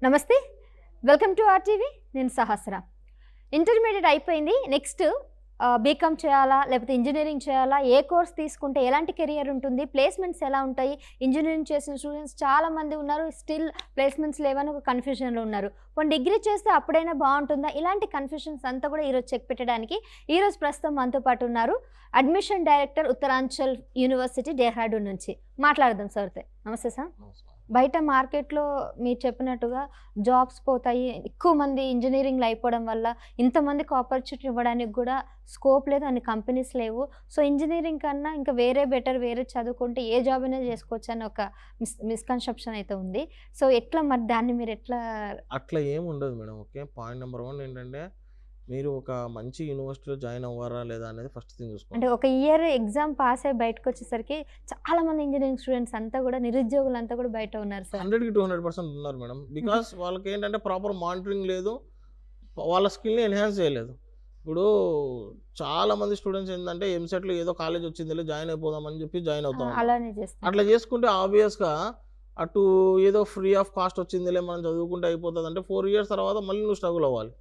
నమస్తే, welcome to RTV. నేను సహస్ర. Intermediate అయిపోయింది. నెక్స్ట్ బీకామ్ చేయాలా లేకపోతే ఇంజనీరింగ్ చేయాలా, ఏ కోర్స్ తీసుకుంటే ఎలాంటి కెరియర్ ఉంటుంది, ప్లేస్మెంట్స్ ఎలా ఉంటాయి, ఇంజనీరింగ్ చేసిన స్టూడెంట్స్ చాలామంది ఉన్నారు, స్టిల్ ప్లేస్మెంట్స్ లేవని ఒక కన్ఫ్యూజన్లో ఉన్నారు. కొన్ని డిగ్రీ చేస్తే అప్పుడైనా బాగుంటుందా, ఇలాంటి కన్ఫ్యూజన్స్ అంతా కూడా ఈరోజు చెక్ పెట్టడానికి ఈరోజు ప్రస్తుతం మనతో పాటు ఉన్నారు admission director Uttaranchal university Dehradun నుంచి. మాట్లాడదాం సార్తో. నమస్తే సార్. బయట మార్కెట్లో మీరు చెప్పినట్టుగా జాబ్స్ పోతాయి, ఎక్కువ మంది ఇంజనీరింగ్లో అయిపోవడం వల్ల ఇంతమందికి ఆపర్చునిటీ ఇవ్వడానికి కూడా స్కోప్ లేదు, అన్ని కంపెనీస్ లేవు. సో ఇంజనీరింగ్ కన్నా ఇంకా వేరే బెటర్, వేరే చదువుకుంటే ఏ జాబ్ అయినా చేసుకోవచ్చు అని ఒక మిస్కన్సెప్షన్ అయితే ఉంది. సో ఎట్లా మరి దాన్ని మీరు ఎట్లా? అట్లా ఏమి ఉండదు మేడం. ఓకే, పాయింట్ నెంబర్ 1 ఏంటంటే మీరు ఒక మంచి యూనివర్సిటీలో జాయిన్ అవ్వారా లేదా అనేది ఫస్ట్ థింగ్ చూసుకోండి. అంటే ఒక ఇయర్ ఎగ్జామ్ పాస్ అయ్యి బయటకు వచ్చేసరికి చాలా మంది ఇంజనీరింగ్ స్టూడెంట్స్ అంతా కూడా, నిరుద్యోగులు అంతా కూడా బయట ఉన్నారు సార్. 100కి 200% ఉన్నారు మేడం. బికాస్ వాళ్ళకి ఏంటంటే ప్రాపర్ మానిటరింగ్ లేదు, వాళ్ళ స్కిల్ని ఎన్హాన్స్ చేయలేదు. ఇప్పుడు చాలా మంది స్టూడెంట్స్ ఏంటంటే ఎంసెట్లో ఏదో కాలేజ్ వచ్చింది జాయిన్ అయిపోదామని చెప్పి జాయిన్ అవుతాం. అలానే చేస్తారు. అట్లా చేసుకుంటే ఆబ్వియస్గా అటు ఏదో ఫ్రీ ఆఫ్ కాస్ట్ వచ్చిందిలే మనం చదువుకుంటే అయిపోతుంది అంటే 4 years తర్వాత మళ్ళీ నువ్వు స్ట్రగుల్ అవ్వాలి.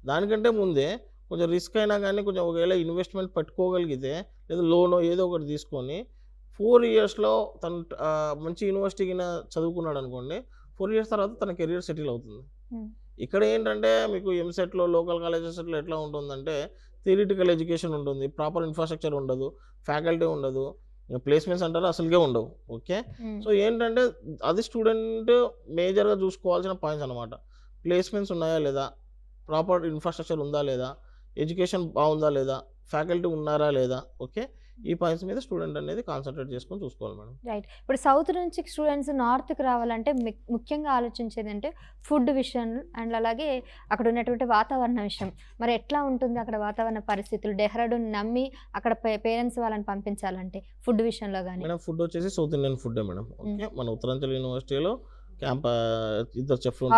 దానికంటే ముందే కొంచెం రిస్క్ అయినా కానీ కొంచెం ఒకవేళ ఇన్వెస్ట్మెంట్ పెట్టుకోగలిగితే లేదా లోనో ఏదో ఒకటి తీసుకొని 4 yearsలో తను మంచి యూనివర్సిటీకి చదువుకున్నాడు అనుకోండి, 4 years తర్వాత తన కెరీర్ సెటిల్ అవుతుంది. ఇక్కడ ఏంటంటే మీకు ఎంసెట్లో లోకల్ కాలేజెస్లో ఎట్లా ఉంటుందంటే థియరిటికల్ ఎడ్యుకేషన్ ఉంటుంది, ప్రాపర్ ఇన్ఫ్రాస్ట్రక్చర్ ఉండదు, ఫ్యాకల్టీ ఉండదు, ప్లేస్మెంట్స్ అంటారు అసలుగా ఉండవు. ఓకే, సో ఏంటంటే అది స్టూడెంట్ మేజర్గా చూసుకోవాల్సిన పాయింట్స్ అనమాట. ప్లేస్మెంట్స్ ఉన్నాయా లేదా, ప్రాపర్ ఇన్ఫ్రాస్ట్రక్చర్ ఉందా లేదా, ఎడ్యుకేషన్ బాగుందా లేదా, ఫ్యాకల్టీ ఉన్నారా లేదా. ఓకే, ఈ పాయింట్స్ మీద స్టూడెంట్ అనేది కాన్సన్ట్రేట్ చేసుకొని చూసుకోవాలి మేడం. రైట్. ఇప్పుడు సౌత్ నుంచి స్టూడెంట్స్ నార్త్కి రావాలంటే ముఖ్యంగా ఆలోచించేది అంటే ఫుడ్ విషయం అండ్ అలాగే అక్కడ ఉన్నటువంటి వాతావరణ విషయం. మరి ఎట్లా ఉంటుంది అక్కడ వాతావరణ పరిస్థితులు? డెహ్రాడూన్ నమ్మి అక్కడ పేరెంట్స్ వాళ్ళని పంపించాలంటే ఫుడ్ విషయంలో కానీ? మేడం ఫుడ్ వచ్చేసి సౌత్ ఇండియన్ ఫుడ్డే మేడం. ఓకే, మన ఉత్తరాంచల్ యూనివర్సిటీలో ఇద్దరు చెఫ్లు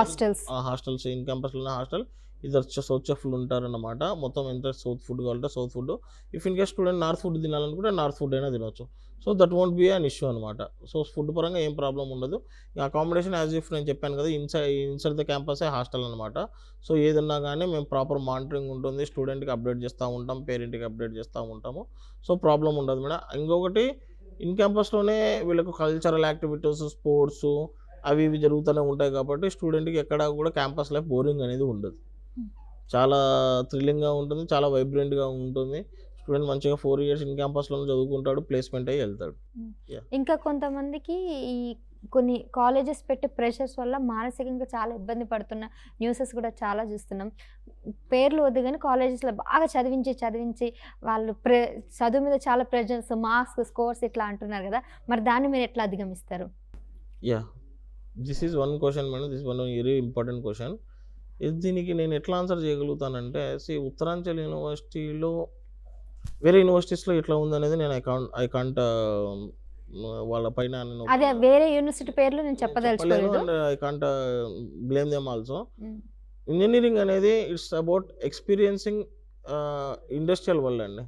హాస్టల్స్, ఇన్ క్యాంపస్లో హాస్టల్, ఇద్దరు సౌత్ చెఫ్లు ఉంటారన్నమాట. మొత్తం ఎంత సౌత్ ఫుడ్ కావాలంటే south food. If in case student north food తినాలనుకుంటే నార్త్ ఫుడ్ అయినా తినవచ్చు. So that won't be an issue అనమాట. సో ఫుడ్ పరంగా ఏం ప్రాబ్లం ఉండదు. అకామిడేషన్ యాజ్ ఇఫ్ నేను చెప్పాను కదా, ఇన్సైడ్ ద క్యాంపసే హాస్టల్ అనమాట. సో ఏదన్నా కానీ మేము ప్రాపర్ మానిటరింగ్ ఉంటుంది, స్టూడెంట్కి అప్డేట్ చేస్తూ ఉంటాం, పేరెంట్కి అప్డేట్ చేస్తూ ఉంటాము. సో ప్రాబ్లం ఉండదు మేడం. ఇంకొకటి ఇన్ క్యాంపస్లోనే వీళ్ళకు కల్చరల్ యాక్టివిటీస్, స్పోర్ట్స్ అవి ఇవి జరుగుతూనే ఉంటాయి కాబట్టి స్టూడెంట్కి ఎక్కడా కూడా క్యాంపస్ లైఫ్ బోరింగ్ అనేది ఉండదు. చాలా థ్రిల్లింగ్గా ఉంటుంది, చాలా వైబ్రెంట్గా ఉంటుంది. స్టూడెంట్ మంచిగా 4 years ఇన్ క్యాంపస్లో చదువుకుంటాడు, ప్లేస్మెంట్ అయ్యి వెళ్తాడు. ఇంకా కొంతమందికి ఈ కొన్ని కాలేజెస్ పెట్టే ప్రెషర్స్ వల్ల మానసికంగా చాలా ఇబ్బంది పడుతున్న న్యూసెస్ కూడా చాలా చూస్తున్నాం. పేర్లు వద్దు కానీ కాలేజెస్లో బాగా చదివించి వాళ్ళు చదువు మీద చాలా ప్రెషర్స్, మార్క్స్, స్కోర్స్ ఇట్లా అంటున్నారు కదా, మరి దాన్ని మీరు ఎట్లా అధిగమిస్తారు? This is one question madam. This one very important question. దీనికి నేను ఎట్లా ఆన్సర్ చేయగలుగుతానంటే, ఉత్తరాంచల్ యూనివర్సిటీలో వేరే యూనివర్సిటీస్లో ఎట్లా ఉందనేది నేను ఐ కాంట్ వాళ్ళ పైన అదే వేరే యూనివర్సిటీ పేర్లు నేను చెప్పదలుచుకోలేదు. And I can't blame them also. Engineering అనేది it's about experiencing industrial world అండి.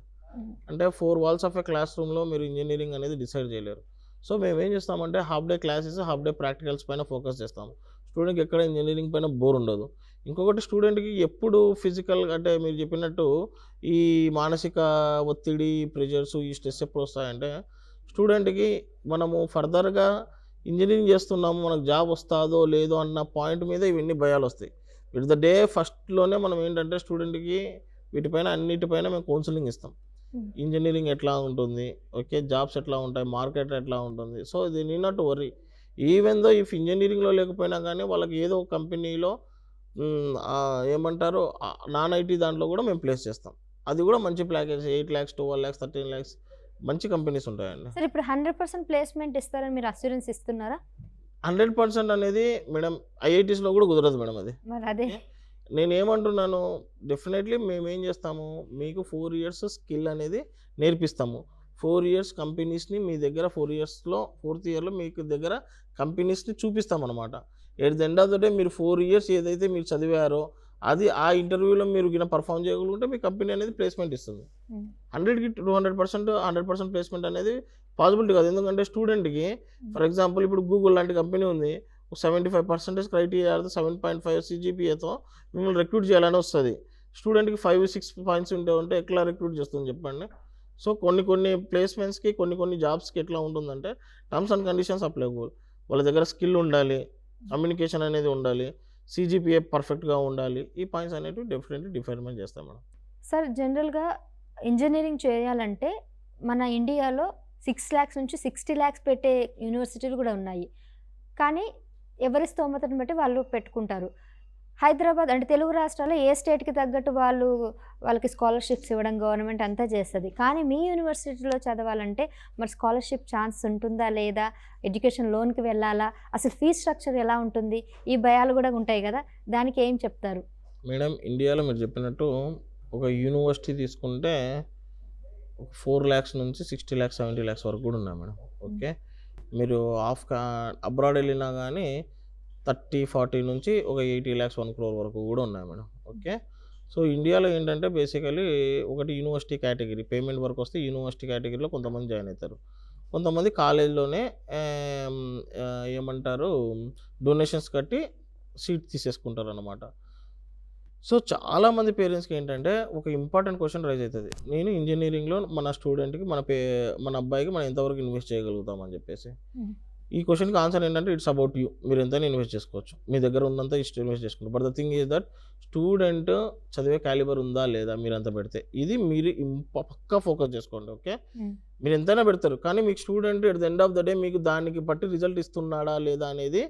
అంటే 4 walls ఆఫ్ ఏ క్లాస్ రూమ్లో మీరు ఇంజనీరింగ్ అనేది డిసైడ్ చేయలేరు. సో మేము ఏం చేస్తామంటే half day classes, half day practicals పైన ఫోకస్ చేస్తాము. స్టూడెంట్కి ఎక్కడ ఇంజనీరింగ్ పైన బోర్ ఉండదు. ఇంకొకటి స్టూడెంట్కి ఎప్పుడు ఫిజికల్ అంటే మీరు చెప్పినట్టు ఈ మానసిక ఒత్తిడి, ప్రెషర్స్, ఈ స్ట్రెస్ ఎప్పుడు వస్తాయంటే స్టూడెంట్కి మనము ఫర్దర్గా ఇంజనీరింగ్ చేస్తున్నాము, మనకు జాబ్ వస్తుందో లేదో అన్న పాయింట్ మీద ఇవన్నీ భయాలు వస్తాయి. విత్ ద డే ఫస్ట్లోనే మనం ఏంటంటే స్టూడెంట్కి వీటిపైన అన్నిటిపైన మేము కౌన్సిలింగ్ ఇస్తాం. ఇంజనీరింగ్ ఎట్లా ఉంటుంది, ఓకే, జాబ్స్ ఎట్లా ఉంటాయి, మార్కెట్ ఎట్లా ఉంటుంది. సో ఇది need not worry. Even though if ఇంజనీరింగ్లో లేకపోయినా కానీ వాళ్ళకి ఏదో ఒక కంపెనీలో ఏమంటారు నాన్ ఐటీ దాంట్లో కూడా మేము ప్లేస్ చేస్తాం. అది కూడా మంచి ప్యాకేజ్, 8 lakhs, 12 lakhs, 13 lakhs మంచి కంపెనీస్ ఉంటాయండి. సార్ ఇప్పుడు 100% ప్లేస్మెంట్ ఇస్తారని మీరు అష్యూరెన్స్ ఇస్తున్నారా? 100% అనేది మేడం ఐఐటీస్లో కూడా కుదరదు మేడం. అది మరి అదే నేనేమంటున్నాను, డెఫినెట్లీ మేము ఏం చేస్తాము, మీకు 4 years స్కిల్ అనేది నేర్పిస్తాము. 4 years కంపెనీస్ని మీ దగ్గర 4 yearsలో 4th yearలో మీకు దగ్గర కంపెనీస్ని చూపిస్తామన్నమాట. At the end of the day మీరు 4 years ఏదైతే మీరు చదివారో అది ఆ ఇంటర్వ్యూలో మీరు గిన పర్ఫామ్ చేయగలుగుంటే మీ కంపెనీ అనేది ప్లేస్మెంట్ ఇస్తుంది. 100కి 100% ప్లేస్మెంట్ అనేది పాసిబిలిటీ కాదు. ఎందుకంటే స్టూడెంట్కి ఫర్ ఎగ్జాంపుల్ ఇప్పుడు గూగుల్ లాంటి కంపెనీ ఉంది, 75% క్రైటీరియా 7.5 CGPAతో మిమ్మల్ని రిక్రూట్ చేయాలని వస్తుంది. స్టూడెంట్కి 5-6 పాయింట్స్ ఉంటే ఎట్లా రిక్రూట్ చేస్తుంది చెప్పండి. సో కొన్ని ప్లేస్మెంట్స్కి కొన్ని జాబ్స్కి ఎట్లా ఉంటుందంటే టర్మ్స్ అండ్ కండిషన్స్ అప్లైబుల్. వాళ్ళ దగ్గర స్కిల్ ఉండాలి, కమ్యూనికేషన్ అనేది ఉండాలి, CGPA పర్ఫెక్ట్గా ఉండాలి. ఈ పాయింట్స్ అనేవి డెఫినెట్లీ డిఫైన్మెంట్ చేస్తాం మేడం. సార్ జనరల్గా ఇంజనీరింగ్ చేయాలంటే మన ఇండియాలో 6 lakhs నుంచి 60 lakhs పెట్టే యూనివర్సిటీలు కూడా ఉన్నాయి. కానీ ఎవరి స్తోమతను బట్టి వాళ్ళు పెట్టుకుంటారు. హైదరాబాద్ అంటే తెలుగు రాష్ట్రాల్లో ఏ స్టేట్కి తగ్గట్టు వాళ్ళకి స్కాలర్షిప్స్ ఇవ్వడం గవర్నమెంట్ అంతా చేస్తుంది. కానీ మీ యూనివర్సిటీలో చదవాలంటే మరి స్కాలర్షిప్ ఛాన్స్ ఉంటుందా లేదా, ఎడ్యుకేషన్ లోన్కి వెళ్ళాలా, అసలు ఫీజ్ స్ట్రక్చర్ ఎలా ఉంటుంది, ఈ భయాలు కూడా ఉంటాయి కదా, దానికి ఏం చెప్తారు? మేడం, ఇండియాలో మీరు చెప్పినట్టు ఒక యూనివర్సిటీ తీసుకుంటే 4 lakhs నుంచి 60 lakhs 70 lakhs వరకు కూడా ఉన్నాయి మేడం. ఓకే, మీరు అబ్రాడ్ వెళ్ళినా కానీ 30-40 నుంచి ఒక 80 lakhs 1 crore వరకు కూడా ఉన్నాయి మేడం. ఓకే, సో ఇండియాలో ఏంటంటే బేసికలీ ఒకటి యూనివర్సిటీ కేటగిరీ పేమెంట్ వరకు వస్తే యూనివర్సిటీ కేటగిరీలో కొంతమంది జాయిన్ అవుతారు. కొంతమంది కాలేజ్లోనే ఏమంటారు డొనేషన్స్ కట్టి సీట్ తీసేసుకుంటారు అన్నమాట. సో చాలామంది పేరెంట్స్కి ఏంటంటే ఒక ఇంపార్టెంట్ క్వశ్చన్ రైజ్ అవుతుంది, నేను ఇంజనీరింగ్లో మన స్టూడెంట్కి మన అబ్బాయికి మనం ఎంతవరకు ఇన్వెస్ట్ చేయగలుగుతామని చెప్పేసి. ఈ క్వశ్చన్కి ఆన్సర్ ఏంటంటే ఇట్స్ అబౌట్ యూ, మీరు ఎంతైనా ఇన్వెస్ట్ చేసుకోవచ్చు, మీ దగ్గర ఉన్నంత ఇన్వెస్ట్ చేసుకోండి. But the thing is that student చదివే క్యాలిబర్ ఉందా లేదా మీరు అంత పెడితే, ఇది మీరు పక్కా ఫోకస్ చేసుకోండి. ఓకే, మీరు ఎంతైనా పెడతారు కానీ మీకు student at the end of the day మీకు దానికి బట్టి రిజల్ట్ ఇస్తున్నాడా లేదా అనేది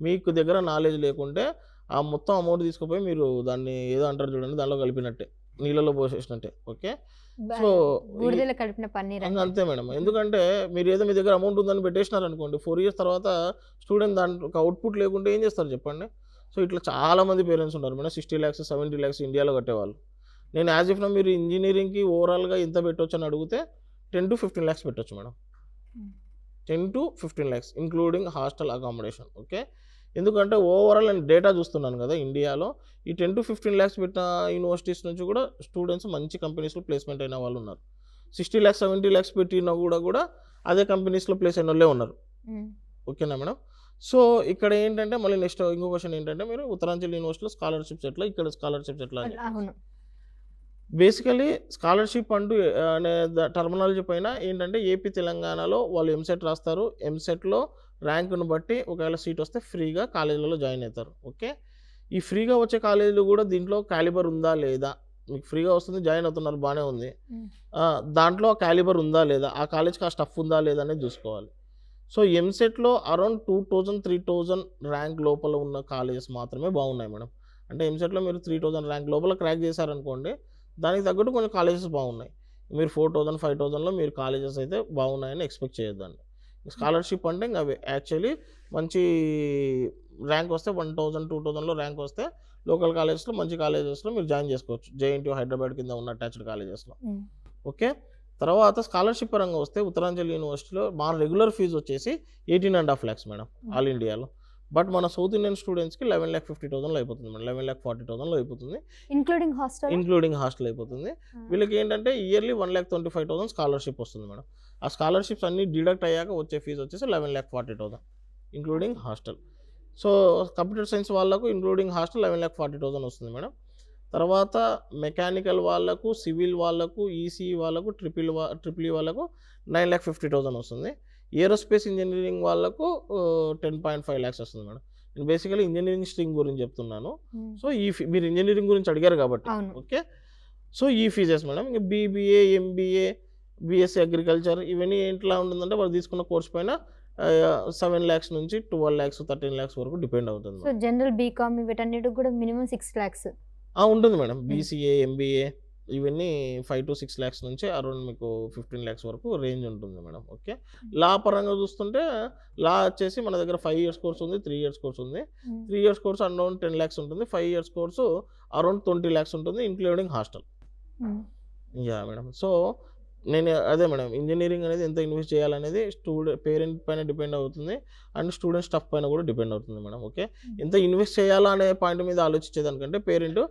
మీకు దగ్గర నాలెడ్జ్ లేకుంటే ఆ మొత్తం అమౌంట్ తీసుకుపోయి మీరు దాన్ని ఏదో అంటారు చూడండి, దానిలో కలిపినట్టే, నీళ్ళలో పోసేసినట్టే. ఓకే, సో కలిపిన పన్నీర్ అంతే మేడం. ఎందుకంటే మీరు ఏదో మీ దగ్గర అమౌంట్ ఉందని పెట్టేసినారు అనుకోండి, 4 years తర్వాత స్టూడెంట్ దాంట్లో ఒక అవుట్పుట్ లేకుంటే ఏం చేస్తారు చెప్పండి. సో ఇట్లా చాలామంది పేరెంట్స్ ఉన్నారు మేడం, 60 lakhs 70 lakhs ఇండియాలో కట్టేవాళ్ళు. నేను యాజ్ ఇఫ్ నా మీరు ఇంజనీరింగ్కి ఓవరాల్గా ఎంత పెట్టవచ్చు అని అడిగితే 10 to 15 lakhs పెట్టవచ్చు madam. 10 to 15 lakhs including hostel accommodation. Okay, ఎందుకంటే ఓవరాల్ నేను డేటా చూస్తున్నాను కదా, ఇండియాలో ఈ 10 to 15 lakhs పెట్టిన యూనివర్సిటీస్ నుంచి కూడా స్టూడెంట్స్ మంచి కంపెనీస్లో ప్లేస్మెంట్ అయిన వాళ్ళు ఉన్నారు. 60 lakhs 70 lakhs పెట్టినా కూడా అదే కంపెనీస్లో ప్లేస్ అయిన వాళ్ళే ఉన్నారు. ఓకేనా మేడం. సో ఇక్కడ ఏంటంటే మళ్ళీ నెక్స్ట్ ఇంకో క్వశ్చన్ ఏంటంటే, మీరు ఉత్తరాంచల్ యూనివర్సిటీలో స్కాలర్షిప్స్ ఎట్లా, ఇక్కడ స్కాలర్షిప్స్ ఎట్లా. బేసికలీ స్కాలర్షిప్ అంటూ అనే టర్మినాలజీ పైన ఏంటంటే ఏపీ తెలంగాణలో వాళ్ళు ఎంసెట్ రాస్తారు, ఎంసెట్లో ర్యాంకును బట్టి ఒకవేళ సీట్ వస్తే ఫ్రీగా కాలేజీలలో జాయిన్ అవుతారు. ఓకే, ఈ ఫ్రీగా వచ్చే కాలేజీలు కూడా దీంట్లో క్యాలిబర్ ఉందా లేదా, మీకు ఫ్రీగా వస్తుంది జాయిన్ అవుతున్నారు బాగానే ఉంది, దాంట్లో క్యాలిబర్ ఉందా లేదా, ఆ కాలేజ్కి ఆ స్టఫ్ ఉందా లేదా అనేది చూసుకోవాలి. సో ఎంసెట్లో అరౌండ్ 2000-3000 ర్యాంక్ లోపల ఉన్న కాలేజెస్ మాత్రమే బాగున్నాయి మేడం. అంటే ఎంసెట్లో మీరు 3000 ర్యాంక్ లోపల క్రాక్ చేశారనుకోండి, దానికి తగ్గట్టు కొన్ని కాలేజెస్ బాగున్నాయి. మీరు 4000-5000లో మీరు కాలేజెస్ అయితే బాగున్నాయని ఎక్స్పెక్ట్ చేయొద్దండి. స్కాలర్షిప్ అంటే ఇంకా అవి యాక్చువల్లీ మంచి ర్యాంక్ వస్తే 1000-2000లో ర్యాంక్ వస్తే లోకల్ కాలేజెస్లో మంచి కాలేజెస్లో మీరు జాయిన్ చేసుకోవచ్చు, JNTU హైదరాబాద్ కింద ఉన్న అటాచ్డ్ కాలేజెస్లో. ఓకే, తర్వాత స్కాలర్షిప్ పరంగా వస్తే ఉత్తరాంచల్ యూనివర్సిటీలో మా రెగ్యులర్ ఫీజు వచ్చేసి 18.5 lakhs మేడం ఆల్ ఇండియాలో. బట్ మన సౌత్ ఇండియన్ స్టూడెంట్స్కి 11,50,000లో అయిపోతుంది మేడం, 11,40,000లో అయిపోతుంది, ఇంక్లూడింగ్ హాస్టల్ అయిపోతుంది. వీళ్ళకి ఏంటంటే ఇయర్లీ 1,25,000 స్కాలర్షిప్ వస్తుంది మేడం. ఆ స్కాలర్షిప్స్ అన్ని డిడక్ట్ అయ్యాక వచ్చే ఫీజు వచ్చేసి 11,40,000 including hostel. So computer science వాళ్ళకు ఇంక్లూడింగ్ హాస్టల్ 11,40,000 వస్తుంది మేడం. తర్వాత మెకానికల్ వాళ్ళకు, సివిల్ వాళ్ళకు, ఈసీ వాళ్ళకు, ట్రిపుల్ ఈ వాళ్ళకు 9,50,000 వస్తుంది. ఏరోస్పేస్ ఇంజనీరింగ్ వాళ్ళకు 10.5 lakhs వస్తుంది మేడం. నేను బేసికలీ ఇంజనీరింగ్ స్ట్రీమ్ గురించి చెప్తున్నాను. సో మీరు ఇంజనీరింగ్ గురించి అడిగారు కాబట్టి. ఓకే, సో ఈ ఫీజెస్ మేడం. ఇంకా BBA, MBA, BSc అగ్రికల్చర్ ఇవన్నీ ఎట్లా ఉంటుందంటే వాళ్ళు తీసుకున్న కోర్స్ పైన 7 lakhs నుంచి 12 lakhs 13 lakhs వరకు డిపెండ్ అవుతుంది. సో జనరల్ బీకామ్ వీటన్నిటికి కూడా మినిమం 6 lakhs ఉంటుంది మేడం. BCA, MBA ఇవన్నీ 5 to 6 lakhs నుంచి అరౌండ్ మీకు 15 lakhs వరకు రేంజ్ ఉంటుంది మేడం. ఓకే, లా పరంగా చూస్తుంటే లా వచ్చేసి మన దగ్గర 5 years కోర్స్ ఉంది, 3 years కోర్స్ ఉంది. 3 years కోర్స్ అరౌండ్ 10 lakhs ఉంటుంది, 5 years కోర్సు అరౌండ్ 20 lakhs ఉంటుంది including hostel. Yeah madam. So నేను అదే మేడం, ఇంజినీరింగ్ అనేది ఎంత ఇన్వెస్ట్ చేయాలనేది పేరెంట్ పైన డిపెండ్ అవుతుంది అండ్ స్టూడెంట్ స్టఫ్ పైన కూడా డిపెండ్ అవుతుంది మేడం. ఓకే, ఎంత ఇన్వెస్ట్ చేయాలా అనే పాయింట్ మీద ఆలోచించేదానికంటే పేరెంట్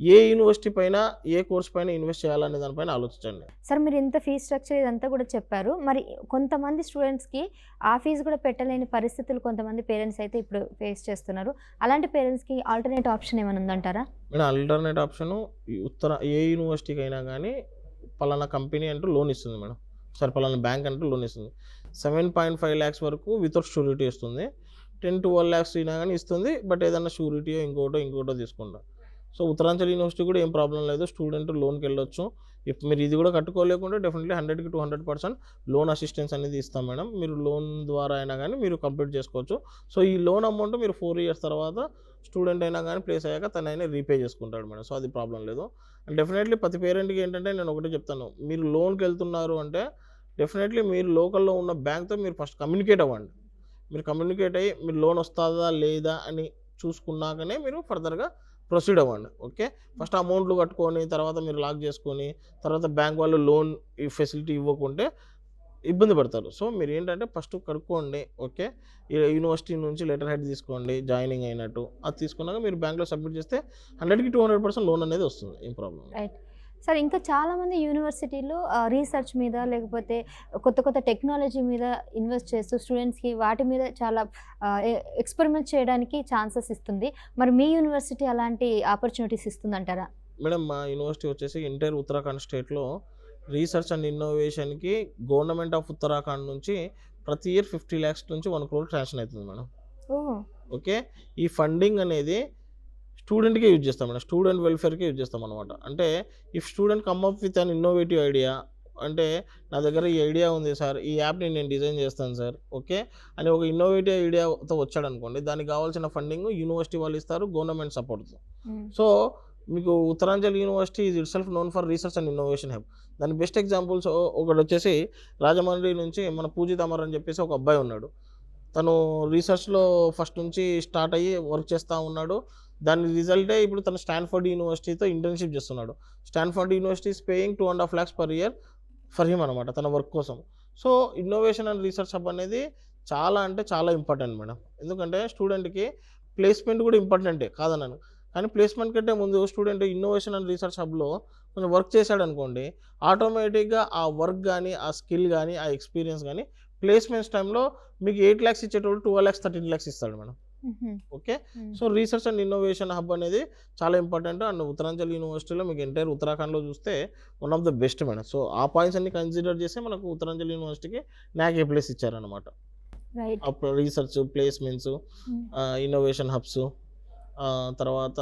ఏ యూనివర్సిటీ పైన ఏ కోర్స్ పైన ఇన్వెస్ట్ చేయాలనే దానిపైన ఆలోచించండి. సార్ మీరు ఇంత ఫీజ్ స్ట్రక్చర్ ఇదంతా కూడా చెప్పారు. మరి కొంతమంది స్టూడెంట్స్కి ఆ ఫీజు కూడా పెట్టలేని పరిస్థితులు కొంతమంది పేరెంట్స్ అయితే ఇప్పుడు ఫేస్ చేస్తున్నారు. అలాంటి పేరెంట్స్కి ఆల్టర్నేట్ ఆప్షన్ ఏమైనా ఉందంటారా? మేడం ఆల్టర్నేట్ ఆప్షను ఏ యూనివర్సిటీకి అయినా కానీ పలానా కంపెనీ అంటూ లోన్ ఇస్తుంది మేడం. సరే పలానా బ్యాంక్ అంటూ లోన్ ఇస్తుంది. 7.5 lakhs వరకు వితౌట్ షూరిటీ ఇస్తుంది. 10-12 lakhs అయినా కానీ ఇస్తుంది. బట్ ఏదైనా షూరిటీయో ఇంకోటో తీసుకుంటాం. సో ఉత్తరాంచల్ యూనివర్సిటీ కూడా ఏం ప్రాబ్లం లేదు, స్టూడెంట్ లోన్కి వెళ్ళొచ్చు. ఇప్పుడు మీరు ఇది కూడా కట్టుకోలేకుంటే డెఫినెట్లీ 100కి 200% లోన్ అసిస్టెన్స్ అనేది ఇస్తాం మేడం. మీరు లోన్ ద్వారా అయినా కానీ మీరు కంప్లీట్ చేసుకోవచ్చు. సో ఈ లోన్ అమౌంట్ మీరు 4 years తర్వాత స్టూడెంట్ అయినా కానీ ప్లేస్ అయ్యాక తనైనా రీపే చేసుకుంటాడు మేడం. సో అది ప్రాబ్లం లేదు. అండ్ డెఫినెట్లీ ప్రతి పేరెంట్కి ఏంటంటే నేను ఒకటే చెప్తాను, మీరు లోన్కి వెళ్తున్నారు అంటే డెఫినెట్లీ మీరు లోకల్లో ఉన్న బ్యాంక్తో మీరు ఫస్ట్ కమ్యూనికేట్ అవ్వండి. మీరు కమ్యూనికేట్ అయ్యి మీరు లోన్ వస్తుందా లేదా అని చూసుకున్నాకనే మీరు ఫర్దర్గా ప్రొసీడ్ అవ్వండి. ఓకే, ఫస్ట్ అమౌంట్లు కట్టుకొని తర్వాత మీరు లాక్ చేసుకొని తర్వాత బ్యాంక్ వాళ్ళు లోన్ ఈ ఫెసిలిటీ ఇవ్వకుంటే ఇబ్బంది పడతారు. సో మీరు ఏంటంటే ఫస్ట్ కనుక్కోండి. ఓకే, యూనివర్సిటీ నుంచి లెటర్ హెడ్ తీసుకోండి జాయినింగ్ అయినట్టు. అది తీసుకున్నాక మీరు బ్యాంక్లో సబ్మిట్ చేస్తే 100కి 200% లోన్ అనేది వస్తుంది. ఏం ప్రాబ్లం. రైట్ సార్, ఇంకా చాలామంది యూనివర్సిటీలో రీసెర్చ్ మీద లేకపోతే కొత్త టెక్నాలజీ మీద ఇన్వెస్ట్ చేస్తూ స్టూడెంట్స్కి వాటి మీద చాలా ఎక్స్పెరిమెంట్ చేయడానికి ఛాన్సెస్ ఇస్తుంది. మరి మీ యూనివర్సిటీ అలాంటి ఆపర్చునిటీస్ ఇస్తుందంటారా? మేడం మా యూనివర్సిటీ వచ్చేసి ఎంటైర్ ఉత్తరాఖండ్ స్టేట్లో రీసెర్చ్ అండ్ ఇన్నోవేషన్కి గవర్నమెంట్ ఆఫ్ ఉత్తరాఖండ్ నుంచి ప్రతి ఇయర్ 50 lakhs నుంచి 1 crore శాంక్షన్ అవుతుంది మేడం. ఓకే, ఈ ఫండింగ్ అనేది స్టూడెంట్కే యూజ్ చేస్తాం మేడం, స్టూడెంట్ వెల్ఫేర్కే యూజ్ చేస్తాం అనమాట. అంటే if student come up with an innovative idea, అంటే నా దగ్గర ఈ ఐడియా ఉంది సార్, ఈ యాప్ని నేను డిజైన్ చేస్తాను సార్, ఓకే అని ఒక ఇన్నోవేటివ్ ఐడియాతో వచ్చాడు అనుకోండి, దానికి కావాల్సిన ఫండింగ్ యూనివర్సిటీ వాళ్ళు ఇస్తారు, గవర్నమెంట్ సపోర్ట్తో. సో మీకు Uttaranchal university is it self known for research and innovation hub. దాని బెస్ట్ ఎగ్జాంపుల్స్ ఒకటి వచ్చేసి రాజమండ్రి నుంచి మన పూజిత్ అమర్ అని చెప్పేసి ఒక అబ్బాయి ఉన్నాడు. తను రీసెర్చ్లో ఫస్ట్ నుంచి స్టార్ట్ అయ్యి వర్క్ చేస్తూ ఉన్నాడు. దాని రిజల్టే ఇప్పుడు తను స్టాన్ఫర్డ్ యూనివర్సిటీతో ఇంటర్న్షిప్ చేస్తున్నాడు. Stanford university is paying 2.5 lakhs per year for him అనమాట తన వర్క్ కోసం. So innovation and research hub అనేది చాలా అంటే చాలా ఇంపార్టెంట్ మేడం. ఎందుకంటే స్టూడెంట్కి ప్లేస్మెంట్ కూడా ఇంపార్టెంటే కాదన్నాను, కానీ ప్లేస్మెంట్ కంటే ముందు స్టూడెంట్ ఇన్నోవేషన్ అండ్ రీసెర్చ్ హబ్లో కొంచెం వర్క్ చేశాడు అనుకోండి, ఆటోమేటిక్గా ఆ వర్క్ కానీ ఆ స్కిల్ కానీ ఆ ఎక్స్పీరియన్స్ కానీ ప్లేస్మెంట్స్ టైంలో మీకు 8 lakhs ఇచ్చేటప్పుడు 12 lakhs 13 lakhs ఇస్తాడు madam. Okay, so research and innovation hub అనేది చాలా ఇంపార్టెంట్. అండ్ ఉత్తరాంచల్ యూనివర్సిటీలో మీకు ఎంటైర్ ఉత్తరాఖండ్లో చూస్తే one of the best madam. So ఆ పాయింట్స్ అన్ని కన్సిడర్ చేసి మనకు ఉత్తరాంచల్ యూనివర్సిటీకి NAC A+ ఇచ్చారనమాట. అప్పుడు రీసెర్చ్, ప్లేస్మెంట్స్, ఇన్నోవేషన్ హబ్స్, తర్వాత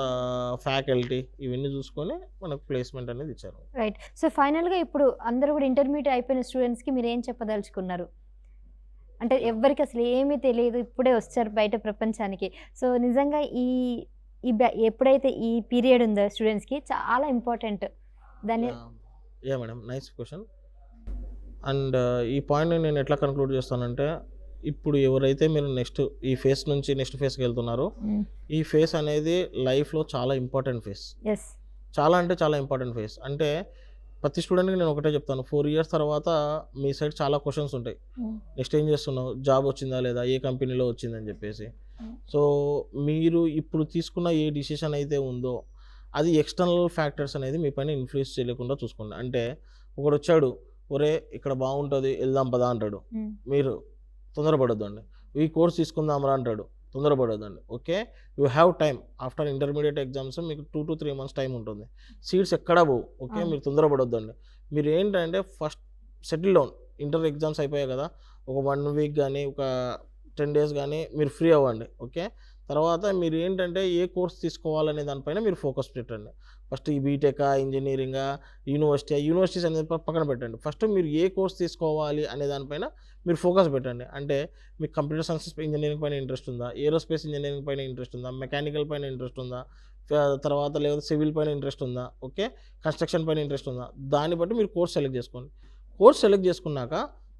ఫ్యాకల్టీ ఇవన్నీ చూసుకొని మనకు ప్లేస్మెంట్ అనేది ఇచ్చారు. రైట్. సో ఫైనల్గా ఇప్పుడు అందరూ కూడా ఇంటర్మీడియట్ అయిపోయిన స్టూడెంట్స్కి మీరు ఏం చెప్పదలుచుకున్నారు? అంటే ఎవ్వరికి అసలు ఏమీ తెలియదు, ఇప్పుడే వచ్చారు బయట ప్రపంచానికి. సో నిజంగా ఎప్పుడైతే ఈ పీరియడ్ ఉందో స్టూడెంట్స్కి చాలా ఇంపార్టెంట్. దాన్ని మేడం నైస్ క్వశ్చన్. అండ్ ఈ పాయింట్ని నేను ఎట్లా కన్క్లూడ్ చేస్తానంటే, ఇప్పుడు ఎవరైతే మీరు ఈ ఫేస్ నుంచి నెక్స్ట్ ఫేస్కి వెళ్తున్నారో ఈ ఫేస్ అనేది లైఫ్లో చాలా ఇంపార్టెంట్ ఫేస్. చాలా అంటే చాలా ఇంపార్టెంట్ ఫేస్. అంటే ప్రతి స్టూడెంట్కి నేను ఒకటే చెప్తాను, 4 years తర్వాత మీ సైడ్ చాలా క్వశ్చన్స్ ఉంటాయి. నెక్స్ట్ ఏం చేస్తున్నావు, జాబ్ వచ్చిందా లేదా, ఏ కంపెనీలో వచ్చిందని చెప్పేసి. సో మీరు ఇప్పుడు తీసుకున్న ఏ డిసిషన్ అయితే ఉందో అది ఎక్స్టర్నల్ ఫ్యాక్టర్స్ అనేది మీ పైన ఇన్ఫ్లుయెన్స్ చేయకుండా చూసుకోండి. అంటే ఒకడు వచ్చాడు, ఒరే ఇక్కడ బాగుంటుంది వెళ్దాం పదా అంటాడు, మీరు తొందరపడొద్దండి. ఈ కోర్స్ తీసుకుందాంరా అంటాడు, తొందరపడొద్దండి. Okay, you have time. After intermediate exams మీకు 2 to 3 months టైం ఉంటుంది. సీట్స్ ఎక్కడా పోవు. ఓకే, మీరు తొందరపడొద్దండి. మీరు ఏంటంటే first settle down. Inter exams అయిపోయాయి కదా, ఒక 1 week కానీ ఒక 10 days కానీ మీరు ఫ్రీ అవ్వండి. ఓకే, తర్వాత మీరు ఏంటంటే ఏ కోర్స్ తీసుకోవాలనే దానిపైన మీరు ఫోకస్ పెట్టండి. ఫస్ట్ ఈ బీటెకా, ఇంజనీరింగా, యూనివర్సిటీస్ అనేది పక్కన పెట్టండి. ఫస్ట్ మీరు ఏ కోర్స్ తీసుకోవాలి అనే దానిపైన మీరు ఫోకస్ పెట్టండి. అంటే మీకు కంప్యూటర్ సైన్స్ ఇంజనీరింగ్ పైన ఇంట్రెస్ట్ ఉందా, ఏరోస్పేస్ ఇంజనీరింగ్ పైన ఇంట్రెస్ట్ ఉందా, మెకానికల్ పైన ఇంట్రెస్ట్ ఉందా, తర్వాత లేదా సివిల్ పైన ఇంట్రెస్ట్ ఉందా, ఓకే కన్స్ట్రక్షన్ పైన ఇంట్రెస్ట్ ఉందా, దాన్ని బట్టి మీరు కోర్స్ సెలెక్ట్ చేసుకోండి. కోర్స్ సెలెక్ట్ చేసుకున్నాక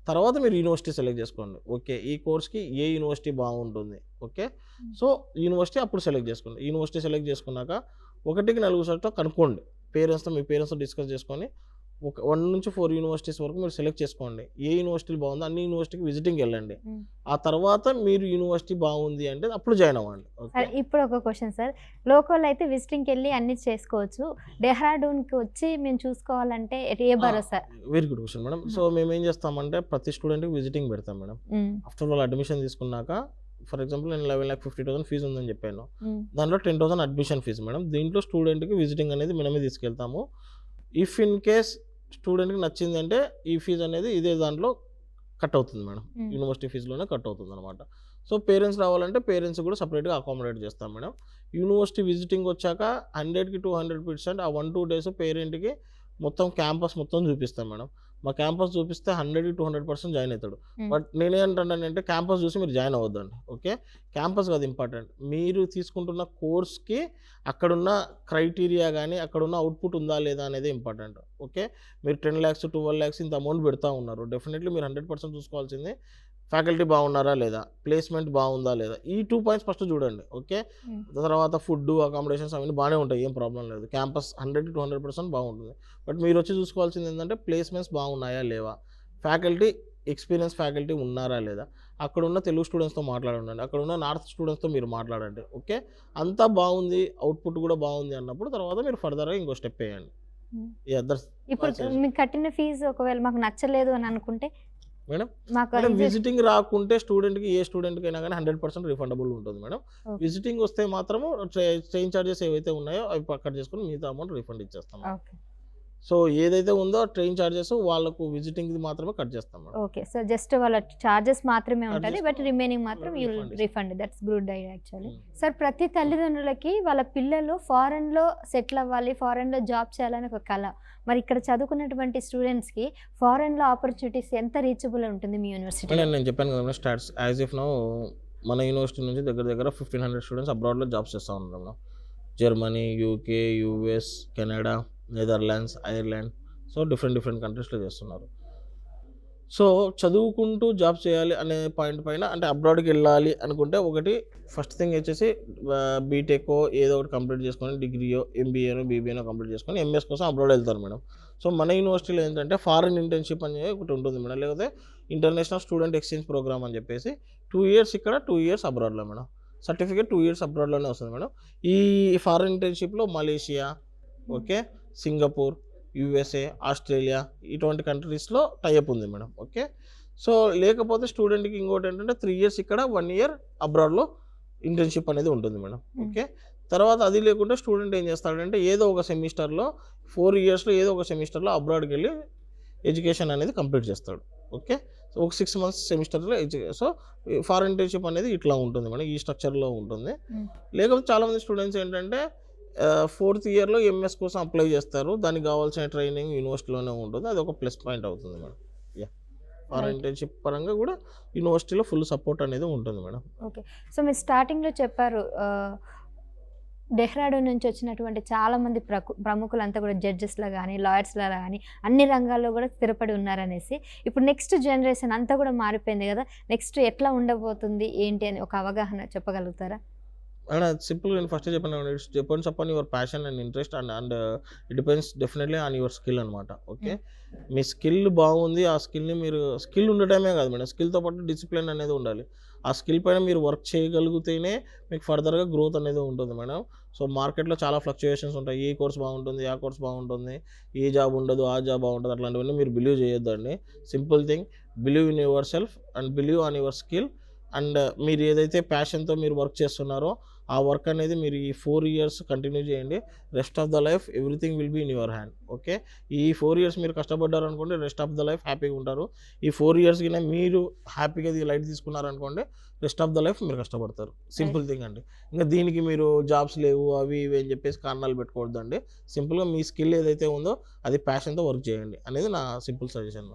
తర్వాత మీరు యూనివర్సిటీ సెలెక్ట్ చేసుకోండి. ఓకే, ఈ కోర్స్కి ఏ యూనివర్సిటీ బాగుంటుంది. ఓకే, సో యూనివర్సిటీ అప్పుడు సెలెక్ట్ చేసుకోండి. యూనివర్సిటీ సెలెక్ట్ చేసుకున్నాక 1-4 సార్లు కనుక్కోండి. మీ పేరెంట్స్తో డిస్కస్ చేసుకొని ఒక 1 నుంచి 4 యూనివర్సిటీస్ వరకు మీరు సెలెక్ట్ చేసుకోండి. ఏ యూనివర్సిటీ బాగుందో అన్ని యూనివర్సిటీకి విజిటింగ్కి వెళ్ళండి. ఆ తర్వాత మీరు యూనివర్సిటీ బాగుంది అంటే అప్పుడు జాయిన్ అవ్వండి. ఓకే, ఇప్పుడు ఒక క్వశ్చన్ సార్, లోకల్ అయితే విజిటింగ్కి వెళ్ళి అన్ని చేసుకోవచ్చు, డెహ్రాడూన్కి వచ్చి మేము చూసుకోవాలంటే ఏ భరోసా? Very good question madam. So మేము ఏం చేస్తామంటే ప్రతి స్టూడెంట్కి విజిటింగ్ పెడతాం మేడం. ఆఫ్టర్ వాళ్ళు అడ్మిషన్ తీసుకున్నాక, ఫర్ ఎగ్జాంపుల్ నేను 11,50,000 ఫీజు ఉందని చెప్పాను, దాంట్లో 10,000 అడ్మిషన్ ఫీజు మేడం. దీంట్లో స్టూడెంట్కి విజిటింగ్ అనేది మనమే తీసుకెళ్తాము. ఇఫ్ ఇన్ కేస్ స్టూడెంట్కి నచ్చింది అంటే ఈ ఫీజు అనేది ఇదే దాంట్లో కట్ అవుతుంది మేడం, యూనివర్సిటీ ఫీజులోనే కట్ అవుతుంది అనమాట. సో పేరెంట్స్ రావాలంటే పేరెంట్స్ కూడా సపరేట్గా అకామిడేట్ చేస్తాం మేడం. యూనివర్సిటీ విజిటింగ్ వచ్చాక 100కి 200% ఆ 1-2 డేస్ పేరెంట్కి మొత్తం క్యాంపస్ మొత్తం చూపిస్తాం మేడం. మా క్యాంపస్ చూపిస్తే 100కి 200% జాయిన్ అవుతాడు. బట్ నేనేంటానంటే క్యాంపస్ చూసి మీరు జాయిన్ అవ్వద్దండి. ఓకే, క్యాంపస్ కాదు ఇంపార్టెంట్, మీరు తీసుకుంటున్న కోర్స్కి అక్కడున్న క్రైటీరియా కానీ అక్కడున్న అవుట్పుట్ ఉందా లేదా అనేది ఇంపార్టెంట్. ఓకే, మీరు 10 lakhs 12 lakhs ఇంత అమౌంట్ పెడతా ఉన్నారు, డెఫినెట్లీ మీరు 100% చూసుకోవాల్సింది ఫ్యాకల్టీ బాగున్నారా లేదా, ప్లేస్మెంట్ బాగుందా లేదా, ఈ 2 points ఫస్ట్ చూడండి. ఓకే, తర్వాత ఫుడ్ అకామిడేషన్స్ అవన్నీ బాగానే ఉంటాయి, ఏం ప్రాబ్లం లేదు. క్యాంపస్ 100కి 200% బాగుంటుంది. బట్ మీరు వచ్చి చూసుకోవాల్సింది ఏంటంటే ప్లేస్మెంట్స్ బాగున్నాయా లేవా, ఫ్యాకల్టీ ఎక్స్పీరియన్స్ ఫ్యాకల్టీ ఉన్నారా లేదా, అక్కడ ఉన్న తెలుగు స్టూడెంట్స్తో మాట్లాడండి, అక్కడ ఉన్న నార్త్ స్టూడెంట్స్తో మీరు మాట్లాడండి. ఓకే, అంతా బాగుంది, అవుట్పుట్ కూడా బాగుంది అన్నప్పుడు తర్వాత మీరు ఫర్దర్గా ఇంకో స్టెప్ వేయండి. ఇప్పుడు మీకు కట్టిన ఫీజు ఒకవేళ మాకు నచ్చలేదు అని అనుకుంటే మేడం, మాకు విజిటింగ్ రాకుంటే స్టూడెంట్కి ఏ స్టూడెంట్కి అయినా కానీ 100% రిఫండబుల్ ఉంటుంది మేడం. విజిటింగ్ వస్తే మాత్రము ట్రైన్ చార్జెస్ ఏవైతే ఉన్నాయో అవి కట్ చేసుకుని మిగతా అమౌంట్ రిఫండ్ ఇచ్చేస్తాం. సో ఏదైతే ఉందో ట్రైన్ చార్జెస్ వాళ్ళకు విజిటింగ్ మాత్రమే కట్ చేస్తాం మేడం. ఓకే, సో జస్ట్ వాళ్ళ చార్జెస్ మాత్రమే ఉంటుంది, బట్ రిమైనింగ్ మాత్రం you refund. That's good idea actually. Sir, ప్రతి తల్లిదండ్రులకి వాళ్ళ పిల్లలు ఫారెన్లో సెటిల్ అవ్వాలి, ఫారెన్లో జాబ్ చేయాలని ఒక కళ. మరి ఇక్కడ చదువుకున్నటువంటి స్టూడెంట్స్కి ఫారెన్లో ఆపర్చునిటీస్ ఎంత రీచబుల్ ఉంటుంది మీ యూనివర్సిటీ? నేను చెప్పాను కదా స్టార్ట్స్ యాజ్ ఇఫ్ నౌ మన యూనివర్సిటీ నుంచి దగ్గర 1,500 స్టూడెంట్స్ అబ్రాడ్లో జాబ్స్ చేస్తూ ఉన్నారు madam. Germany, UK, US, Canada, Netherlands, Ireland, so different కంట్రీస్లో చేస్తున్నారు. సో చదువుకుంటూ జాబ్ చేయాలి అనే పాయింట్ పైన అంటే అబ్రాడ్కి వెళ్ళాలి అనుకుంటే ఒకటి ఫస్ట్ థింగ్ వచ్చేసి బీటెక్ ఏదో ఒకటి కంప్లీట్ చేసుకొని డిగ్రీయో ఎంబీఏనో బీబీఏనో కంప్లీట్ చేసుకొని ఎంఎస్ కోసం అబ్రాడ్ వెళ్తారు మేడం. సో మన యూనివర్సిటీలో ఏంటంటే ఫారెన్ ఇంటర్న్షిప్ అనేది ఒకటి ఉంటుంది మేడం, లేకపోతే ఇంటర్నేషనల్ స్టూడెంట్ ఎక్స్చేంజ్ ప్రోగ్రామ్ అని చెప్పేసి 2 years ఇక్కడ 2 years అబ్రాడ్లో మేడం. సర్టిఫికేట్ 2 years అబ్రాడ్లోనే వస్తుంది మేడం. ఈ ఫారెన్ ఇంటర్న్షిప్లో Malaysia, okay, Singapore, USA, Australia ఇటువంటి కంట్రీస్లో టైఅప్ ఉంది మేడం. ఓకే, సో లేకపోతే స్టూడెంట్కి ఇంకోటి ఏంటంటే 3 years ఇక్కడ 1 year అబ్రాడ్లో ఇంటర్న్షిప్ అనేది ఉంటుంది మేడం. ఓకే, తర్వాత అది లేకుండా స్టూడెంట్ ఏం చేస్తాడంటే ఏదో ఒక సెమిస్టర్లో 4 yearsలో ఏదో ఒక సెమిస్టర్లో అబ్రాడ్కి వెళ్ళి ఎడ్యుకేషన్ అనేది కంప్లీట్ చేస్తాడు. ఓకే, సో ఒక 6 months సెమిస్టర్లో సో ఫారెన్ ఇంటర్న్షిప్ అనేది ఇట్లా ఉంటుంది మేడం, ఈ స్ట్రక్చర్లో ఉంటుంది. లేకపోతే చాలామంది స్టూడెంట్స్ ఏంటంటే 4th yearలో ఎంఎస్ కోసం అప్లై చేస్తారు, దానికి కావాల్సిన ట్రైనింగ్ యూనివర్సిటీలోనే ఉంటుంది, అది ఒక ప్లస్ పాయింట్ అవుతుంది మేడం. ఫారెన్ ఇంటర్న్షిప్ పరంగా కూడా యూనివర్సిటీలో ఫుల్ సపోర్ట్ అనేది ఉంటుంది మేడం. ఓకే, సో మీరు స్టార్టింగ్లో చెప్పారు డెహ్రాడూన్ నుంచి వచ్చినటువంటి చాలామంది ప్రముఖులంతా కూడా జడ్జెస్లా కానీ లాయర్స్లా కానీ అన్ని రంగాల్లో కూడా స్థిరపడి ఉన్నారనేసి. ఇప్పుడు నెక్స్ట్ జనరేషన్ అంతా కూడా మారిపోయింది కదా, నెక్స్ట్ ఎట్లా ఉండబోతుంది ఏంటి అని ఒక అవగాహన చెప్పగలుగుతారా? సింపుల్గా నేను ఫస్ట్ చెప్పాను, it's depends upon your passion and interest and it depends definitely on your skill అనమాట. ఓకే, మీ స్కిల్ బాగుంది, ఆ స్కిల్ని మీరు స్కిల్ ఉండటమే కాదు మేడం, స్కిల్తో పాటు డిసిప్లిన్ అనేది ఉండాలి. ఆ స్కిల్ పైన మీరు వర్క్ చేయగలిగితేనే మీకు ఫర్దర్గా గ్రోత్ అనేది ఉంటుంది మేడం. సో మార్కెట్లో చాలా ఫ్లక్చుయేషన్స్ ఉంటాయి, ఏ కోర్స్ బాగుంటుంది, ఆ కోర్స్ బాగుంటుంది, ఏ జాబ్ ఉండదు, ఆ జాబ్ బాగుంటుంది, అట్లాంటివన్నీ మీరు బిలీవ్ చేయొద్దండి. Simple thing, believe in your self and believe on your skill. And మీరు ఏదైతే ప్యాషన్తో మీరు వర్క్ చేస్తున్నారో ఆ వర్క్ అనేది మీరు ఈ 4 years కంటిన్యూ చేయండి. Rest of the life everything will be in your hand. Okay, ఈ 4 years మీరు కష్టపడ్డారు అనుకోండి, రెస్ట్ ఆఫ్ ద లైఫ్ హ్యాపీగా ఉంటారు. ఈ 4 years కింద మీరు హ్యాపీగా లైట్ తీసుకున్నారనుకోండి, రెస్ట్ ఆఫ్ ద లైఫ్ మీరు కష్టపడతారు. సింపుల్ థింగ్ అండి. ఇంకా దీనికి మీరు జాబ్స్ లేవు అవి ఇవి అని చెప్పేసి కారణాలు పెట్టుకోవద్దండి. సింపుల్గా మీ స్కిల్ ఏదైతే ఉందో అది ప్యాషన్తో వర్క్ చేయండి అనేది నా simple suggestion.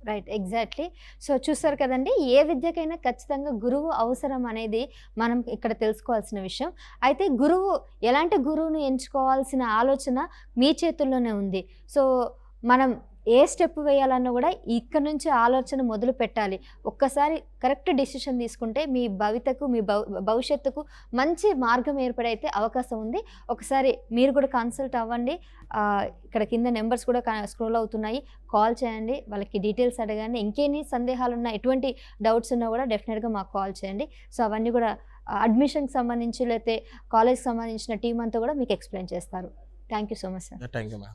Right, exactly. So చూస్తారు కదండి, ఏ విద్యకైనా ఖచ్చితంగా గురువు అవసరం అనేది మనం ఇక్కడ తెలుసుకోవాల్సిన విషయం. అయితే గురువు ఎలాంటి గురువును ఎంచుకోవాల్సిన ఆలోచన మీ చేతుల్లోనే ఉంది. సో మనం ఏ స్టెప్ వేయాలన్నా కూడా ఇక్కడ నుంచి ఆలోచన మొదలు పెట్టాలి. ఒక్కసారి కరెక్ట్ డెసిషన్ తీసుకుంటే మీ భవితకు మీ భవిష్యత్తుకు మంచి మార్గం ఏర్పడైతే అవకాశం ఉంది. ఒకసారి మీరు కూడా కన్సల్ట్ అవ్వండి. ఇక్కడ కింద నెంబర్స్ కూడా స్క్రోల్ అవుతున్నాయి. కాల్ చేయండి, వాళ్ళకి డీటెయిల్స్ అడగండి. ఇంకేన్ని సందేహాలు ఉన్నా, ఎటువంటి డౌట్స్ ఉన్నా కూడా డెఫినెట్గా మాకు కాల్ చేయండి. సో అవన్నీ కూడా అడ్మిషన్కి సంబంధించి లేకపోతే కాలేజ్కి సంబంధించిన టీం అంతా కూడా మీకు ఎక్స్ప్లెయిన్ చేస్తారు. Thank you so much sir. Thank you ma'am.